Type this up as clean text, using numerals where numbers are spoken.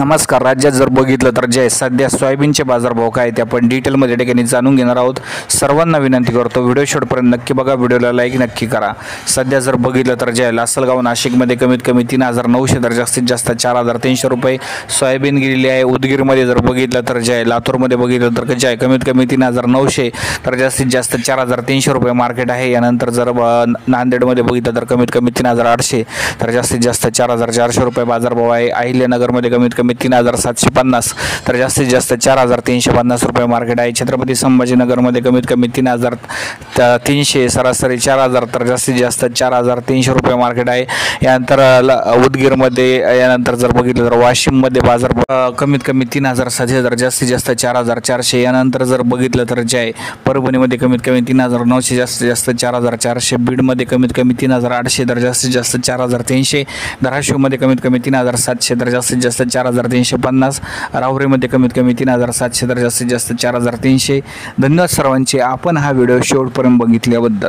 नमस्कार. राज्यात जर बघितलं तर जे सध्या सोयाबीनचे बाजारभाव काय आहेत आपण डिटेलमध्ये ठिकाणी जाणून घेणार आहोत. सर्वांना विनंती करतो व्हिडिओ शेवटपर्यंत नक्की बघा, व्हिडिओला लाईक नक्की करा. सध्या जर बघितलं तर जे लासलगाव नाशिकमध्ये कमीत कमी 3,900 तर जास्तीत जास्त 4,300 रुपये सोयाबीन गेलेली आहे. उदगीरमध्ये जर बघितलं तर जे लातूरमध्ये बघितलं तर जे कमीत कमी 3,900 तर जास्तीत जास्त 4,300 रुपये मार्केट आहे. यानंतर जर नांदेडमध्ये बघितलं तर कमीत कमी 3,800 तर जास्तीत जास्त 4,400 रुपये बाजारभाव आहे. अहिल्यानगरमध्ये कमीत कमी 3,750 तर जास्तीत जास्त 4,350 रुपये मार्केट आहे. छत्रपती संभाजीनगरमध्ये कमीत कमी 3,300 सरासरी 4,000 तर जास्तीत जास्त 4,300 रुपये मार्केट आहे. यानंतर उदगीरमध्ये यानंतर जर बघितलं तर वाशिममध्ये बाजार कमीत कमी 3,060 तर जास्तीत जास्त 4,400. यानंतर जर बघितलं तर जे आहे परभणीमध्ये कमीत कमी 3,900 जास्तीत जास्त 4,400. बीडमध्ये कमीत कमी 3,800 तर जास्तीत जास्त 4,300. धाराशिवमध्ये कमीत कमी 3,700 तर जास्तीत जास्त 4,350. राहुरीमध्ये कमीत कमी 3,700 तर जास्तीत जास्त 4,300. धन्यवाद सर्वांचे, आपण हा व्हिडिओ शेवटपर्यंत बघितल्याबद्दल.